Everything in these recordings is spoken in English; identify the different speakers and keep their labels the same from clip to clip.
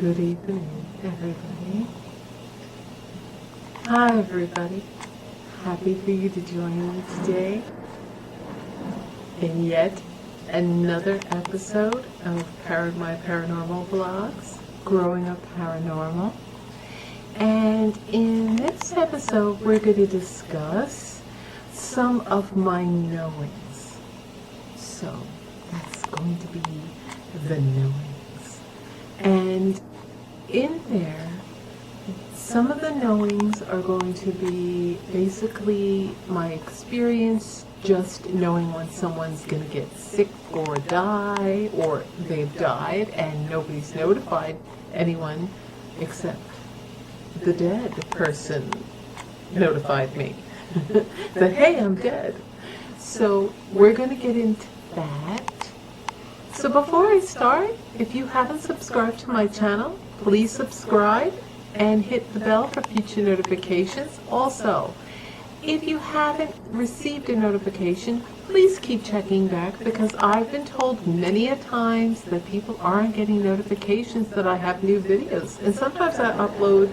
Speaker 1: Good evening, everybody. Hi, everybody. Happy for you to join me today in yet another episode of my paranormal vlogs, Growing Up Paranormal. And in this episode, we're going to discuss some of my knowings. So, that's going to be the knowings. And in there, some of the knowings are going to be basically my experience just knowing when someone's going to get sick or die, or they've died and nobody's notified anyone except the dead person notified me that, hey, I'm dead. So we're going to get into that. So before I start, if you haven't subscribed to my channel, please subscribe and hit the bell for future notifications. Also, if you haven't received a notification, please keep checking back, because I've been told many a times that people aren't getting notifications that I have new videos. And sometimes I upload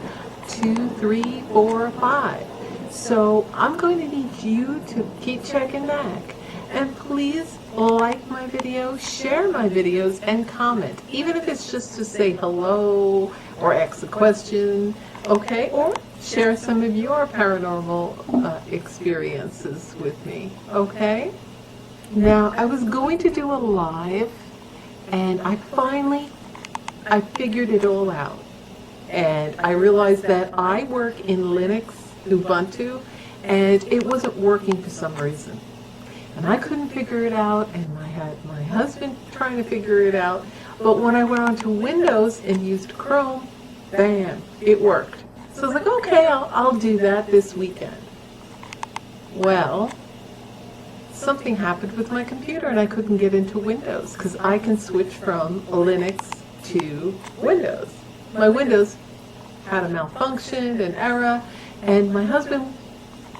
Speaker 1: 2, 3, 4, 5. So I'm going to need you to keep checking back. And please like my video, share my videos, and comment. Even if it's just to say hello or ask a question, okay? Or share some of your paranormal experiences with me, okay? Now, I was going to do a live, and I figured it all out. And I realized that I work in Linux, Ubuntu, and it wasn't working for some reason. And I couldn't figure it out, and I had my husband trying to figure it out. But when I went onto Windows and used Chrome, bam, it worked. So I was like, okay, I'll do that this weekend. Well, something happened with my computer and I couldn't get into Windows, because I can switch from Linux to Windows. My Windows had a malfunction, an error, and my husband,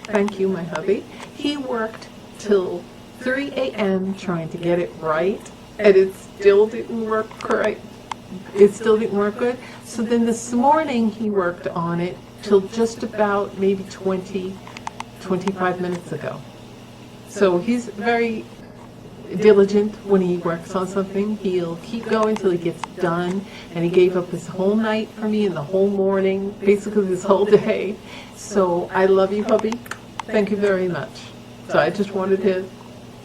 Speaker 1: thank you, my hubby, he worked till 3 a.m. trying to get it right, and it still didn't work right. It still didn't work good. So then this morning he worked on it till just about maybe 25 minutes ago. So he's very diligent when he works on something. He'll keep going till he gets done, and he gave up his whole night for me and the whole morning, basically this whole day. So I love you, hubby. Thank you very much. So I just wanted to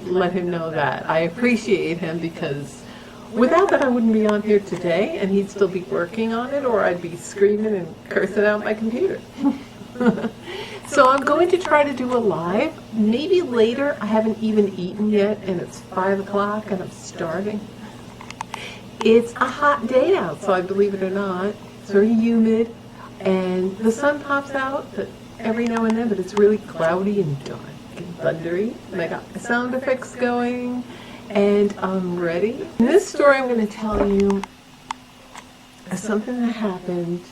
Speaker 1: let him know that. I appreciate him, because without that I wouldn't be on here today, and he'd still be working on it, or I'd be screaming and cursing out my computer. So I'm going to try to do a live, maybe later. I haven't even eaten yet, and it's 5 o'clock and I'm starving. It's a hot day outside, believe it or not. It's very humid, and the sun pops out every now and then, but it's really cloudy and dark and thundery. And I got my sound effects going, and I'm ready. In this story I'm going to tell you something that happened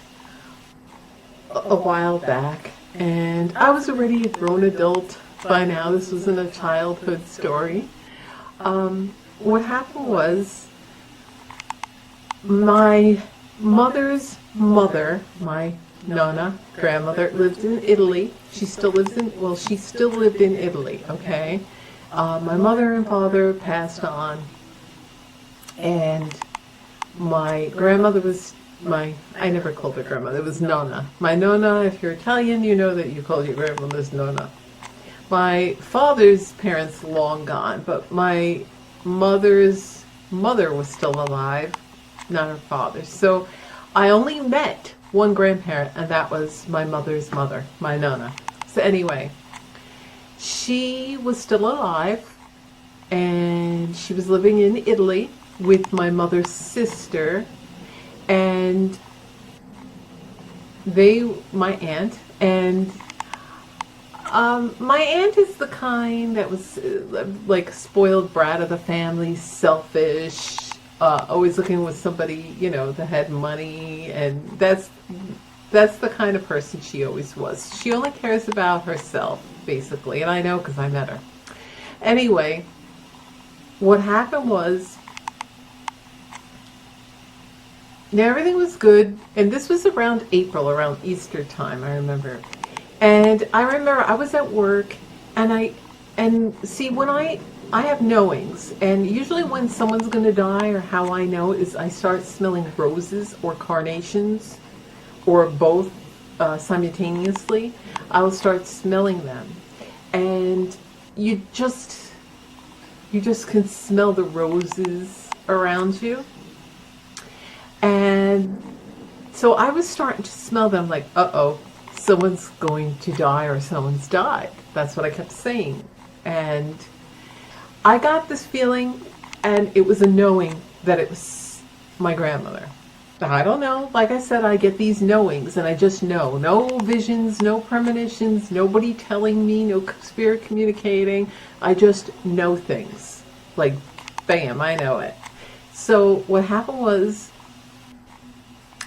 Speaker 1: a while back, and I was already a grown adult by now. This wasn't a childhood story. What happened was, my mother's mother, my Nonna, grandmother, lived in Italy. She still lived in Italy, okay? My mother and father passed on, and my grandmother was I never called her grandmother, it was Nonna. My Nonna, if you're Italian, you know that you call your grandmother's Nonna. My father's parents long gone, but my mother's mother was still alive, not her father. So I only met one grandparent, and that was my mother's mother, my Nonna. So anyway, she was still alive, and she was living in Italy with my mother's sister, and my aunt, and my aunt is the kind that was like spoiled brat of the family, selfish, always looking with somebody, that had money, and that's the kind of person she always was. She only cares about herself, basically, and I know because I met her. Anyway, what happened was, Now everything was good, and this was around April, around Easter time, I remember. And I remember I was at work, and see, when I have knowings, and usually when someone's going to die, or how I know is I start smelling roses or carnations, or both simultaneously. I'll start smelling them, and you just can smell the roses around you. And so I was starting to smell them like, uh-oh, someone's going to die or someone's died. That's what I kept saying. And I got this feeling, and it was a knowing that it was my grandmother. I don't know. Like I said, I get these knowings, and I just know. No visions, no premonitions, nobody telling me, no spirit communicating. I just know things. Like, bam, I know it. So what happened was,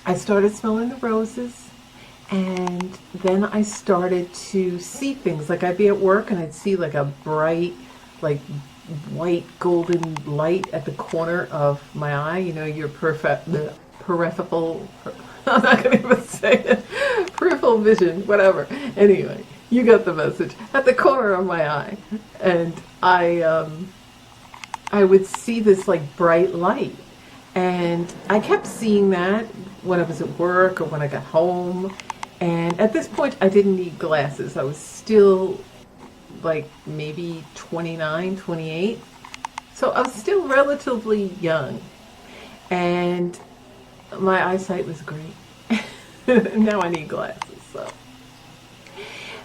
Speaker 1: I started smelling the roses, and then I started to see things. Like, I'd be at work, and I'd see like a bright, like white golden light at the corner of my eye. You know, your the peripheral, I'm not going to even say it, peripheral vision, whatever. Anyway, you got the message. At the corner of my eye. And I would see this like bright light. And I kept seeing that when I was at work or when I got home. And at this point, I didn't need glasses. I was still like maybe 29, 28. So I was still relatively young. And my eyesight was great. Now I need glasses.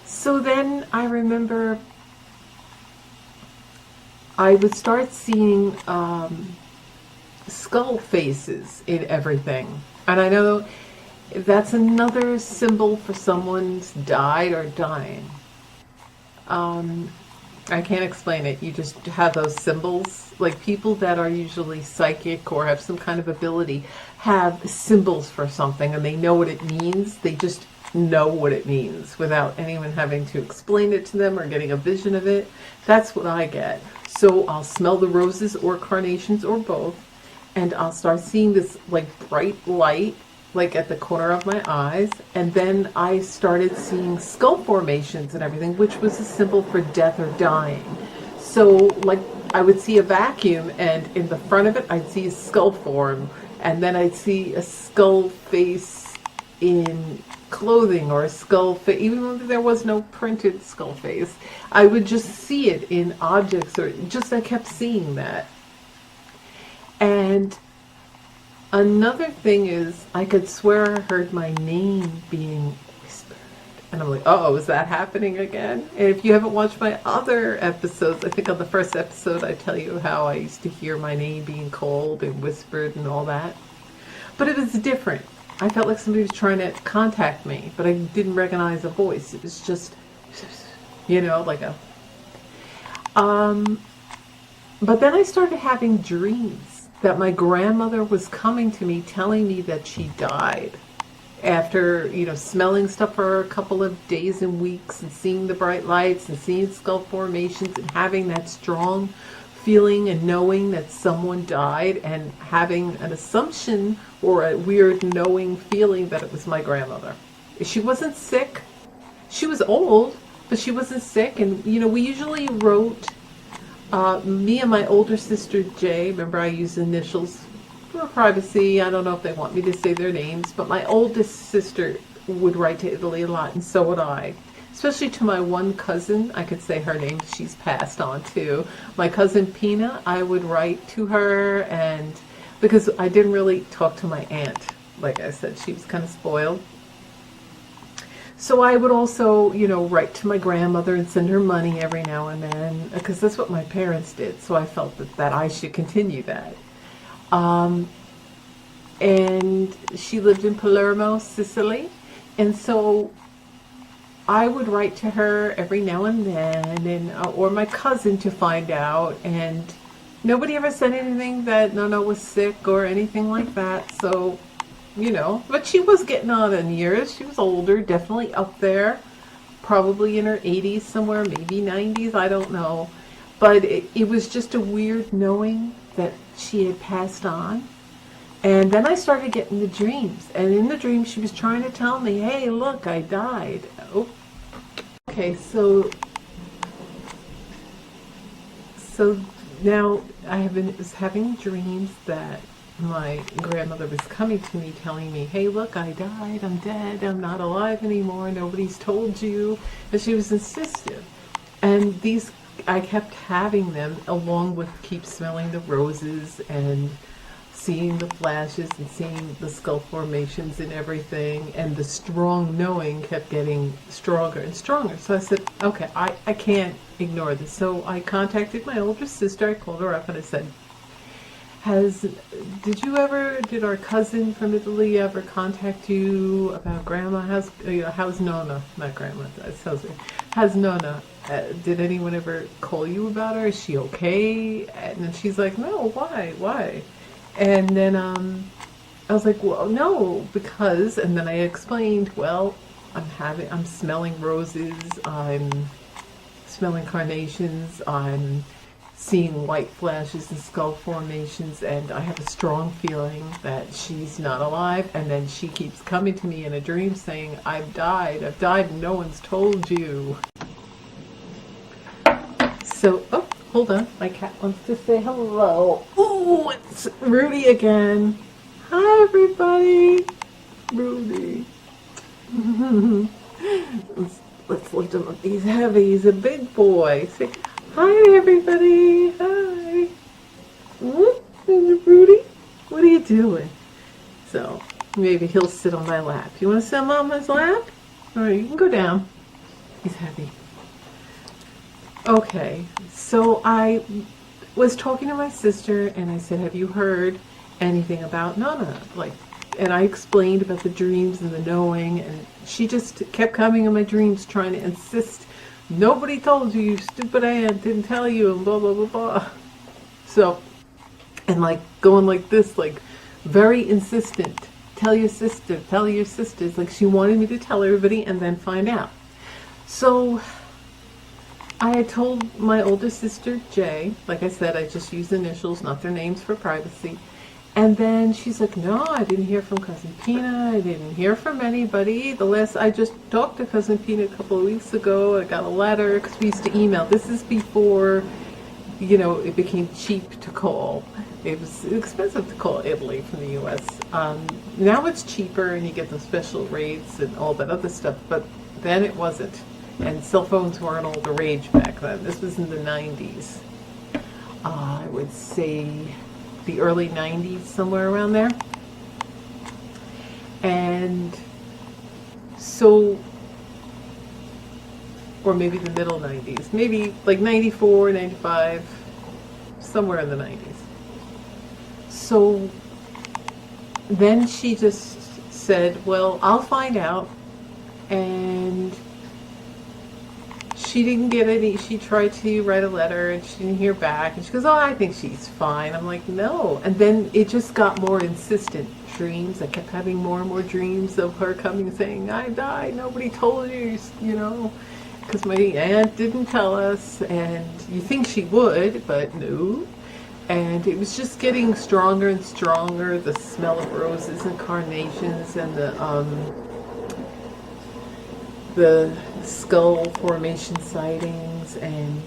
Speaker 1: So then I remember I would start seeing skull faces in everything. And I know that's another symbol for someone's died or dying. I can't explain it. You just have those symbols. Like, people that are usually psychic or have some kind of ability have symbols for something, and they know what it means. They just know what it means without anyone having to explain it to them or getting a vision of it. That's what I get. So I'll smell the roses or carnations or both, and I'll start seeing this like bright light like at the corner of my eyes, and then I started seeing skull formations and everything, which was a symbol for death or dying. So like I would see a vacuum, and in the front of it I'd see a skull form, and then I'd see a skull face in clothing, or a skull face, even though there was no printed skull face. I would just see it in objects, or just I kept seeing that. And another thing is, I could swear I heard my name being whispered. And I'm like, oh, is that happening again? And if you haven't watched my other episodes, I think on the first episode I tell you how I used to hear my name being called and whispered and all that. But it was different. I felt like somebody was trying to contact me, but I didn't recognize a voice. It was just, you know, like a... But then I started having dreams that my grandmother was coming to me, telling me that she died. After, you know, smelling stuff for a couple of days and weeks, and seeing the bright lights, and seeing skull formations, and having that strong feeling and knowing that someone died, and having an assumption or a weird knowing feeling that it was my grandmother. She wasn't sick. She was old, but she wasn't sick. And, you know, we usually wrote, me and my older sister, Jay, remember I use initials for privacy. I don't know if they want me to say their names, but my oldest sister would write to Italy a lot, and so would I. Especially to my one cousin, I could say her name, she's passed on too. My cousin Pina, I would write to her, and because I didn't really talk to my aunt. Like I said, she was kind of spoiled. So I would also, you know, write to my grandmother and send her money every now and then, because that's what my parents did. So I felt that I should continue that. And she lived in Palermo, Sicily. And so I would write to her every now and then, and or my cousin to find out. And nobody ever said anything that Nona was sick or anything like that. So, you know, but she was getting on in years. She was older, definitely up there, probably in her 80s somewhere, maybe 90s, I don't know. But it was just a weird knowing that she had passed on. And then I started getting the dreams. And in the dream, she was trying to tell me, hey, look, I died. Oh. Okay, so now was having dreams that my grandmother was coming to me telling me, hey, look, I died, I'm dead, I'm not alive anymore, nobody's told you. And she was insistent. And I kept having them along with keep smelling the roses and seeing the flashes and seeing the skull formations and everything, and the strong knowing kept getting stronger and stronger. So I said, okay, I can't ignore this. So I contacted my older sister. I called her up and I said, did our cousin from Italy ever contact you about grandma? How's Nona? Not grandma, that sounds weird. How's Nona? Did anyone ever call you about her? Is she okay? And then she's like, no, why? And then I was like, well, no, because, and then I explained, well, I'm smelling roses, I'm smelling carnations, I'm seeing white flashes and skull formations, and I have a strong feeling that she's not alive. And then she keeps coming to me in a dream saying, I've died, and no one's told you. So, oh, hold on, my cat wants to say hello. Oh, it's Rudy again. Hi, everybody. Rudy. let's lift him up. He's heavy. He's a big boy. Say hi, everybody. Hi. Rudy, what are you doing? So maybe he'll sit on my lap. You want to sit on Mama's lap? All right, you can go down. He's heavy. Okay, so I was talking to my sister and I said, have you heard anything about Nana? And I explained about the dreams and the knowing, and she just kept coming in my dreams trying to insist, nobody told you, you stupid aunt didn't tell you, and blah, blah, blah, blah. So, and going like this, very insistent, tell your sister, it's like she wanted me to tell everybody and then find out. So I had told my older sister, Jay, like I said, I just use initials, not their names for privacy. And then she's like, no, I didn't hear from Cousin Pina. I didn't hear from anybody. I just talked to Cousin Pina a couple of weeks ago. I got a letter, because we used to email. This is before, it became cheap to call. It was expensive to call Italy from the U.S. Now it's cheaper and you get the special rates and all that other stuff, but then it wasn't. And cell phones weren't all the rage back then. This was in the 90s. I would say the early 90s, somewhere around there. And so, or maybe the middle 90s, maybe 94, 95, somewhere in the 90s. So then she just said, well, I'll find out. And she didn't get any. She tried to write a letter and she didn't hear back. And she goes, oh, I think she's fine. I'm like, no. And then it just got more insistent. Dreams. I kept having more and more dreams of her coming saying, I died. Nobody told you, because my aunt didn't tell us. And you think she would, but no. And it was just getting stronger and stronger. The smell of roses and carnations and the skull formation sightings, and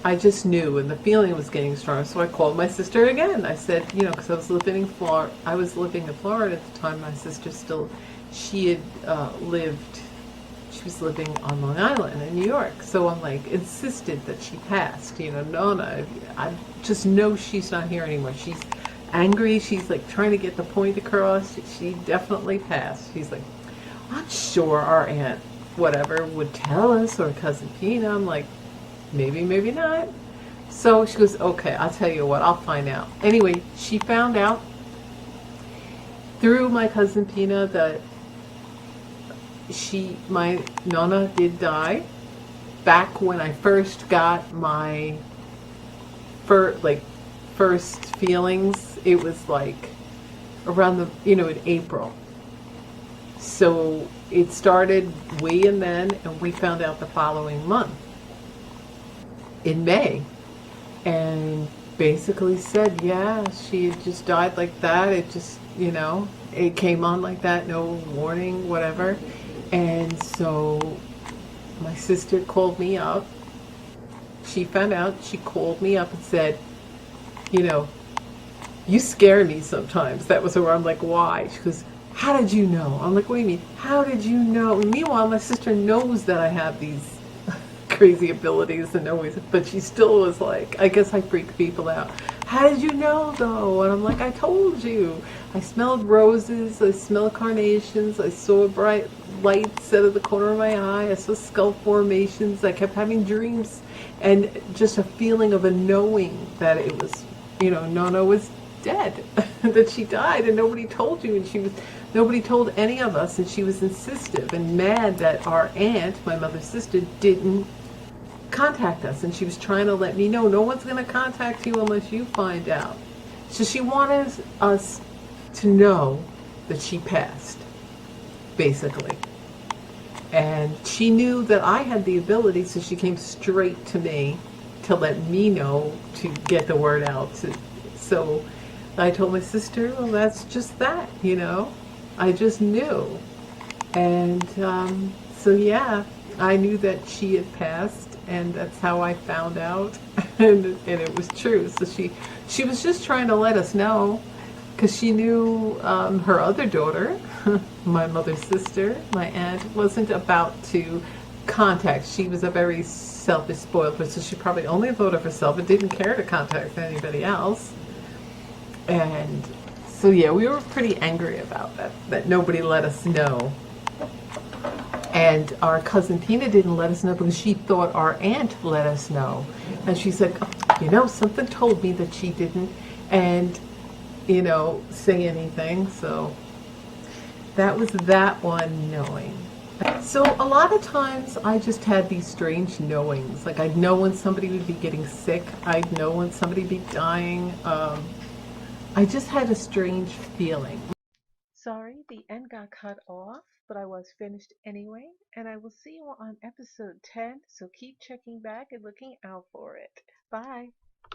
Speaker 1: I just knew, and the feeling was getting stronger. So I called my sister again. I said, because I was living in Florida. I was living in Florida at the time. My sister she was living on Long Island in New York. So I'm insisted that she passed. Nona, I just know she's not here anymore. She's angry. She's trying to get the point across. She definitely passed. She's like, I'm sure our aunt, whatever, would tell us, or Cousin Pina. I'm like, maybe, maybe not. So she goes, okay, I'll tell you what, I'll find out. Anyway, she found out through my Cousin Pina that my Nona did die back when I first got my first feelings. It was around in April. So it started and then we found out the following month in May. And basically said, yeah, she had just died like that. It just, it came on like that, no warning, whatever. And so my sister called me up. She found out, she called me up and said, you know, you scare me sometimes. That was where I'm like, why? She goes, how did you know? I'm like, what do you mean? How did you know? And meanwhile, my sister knows that I have these crazy abilities and always, but she still was like, I guess I freak people out. How did you know though? And I'm like, I told you. I smelled roses, I smelled carnations, I saw a bright light set at the corner of my eye, I saw skull formations, I kept having dreams and just a feeling of a knowing that it was, Nona was dead, that she died and nobody told you, and nobody told any of us, and she was insistent and mad that our aunt, my mother's sister, didn't contact us, and she was trying to let me know no one's going to contact you unless you find out. So she wanted us to know that she passed, basically. And she knew that I had the ability, so she came straight to me to let me know to get the word out. So I told my sister, well, that's just that. I just knew. And so, yeah, I knew that she had passed, and that's how I found out, and it was true. So she was just trying to let us know, because she knew her other daughter, my mother's sister, my aunt, wasn't about to contact. She was a very selfish, spoiled person. She probably only thought of herself and didn't care to contact anybody else. And so, yeah, we were pretty angry about that nobody let us know. And our cousin Tina didn't let us know because she thought our aunt let us know. And she said, something told me that she didn't, and, say anything. So that was that one knowing. So a lot of times I just had these strange knowings. Like I'd know when somebody would be getting sick. I'd know when somebody would be dying. I just had a strange feeling. Sorry, the end got cut off, but I was finished anyway, and I will see you on episode 10, so keep checking back and looking out for it. Bye.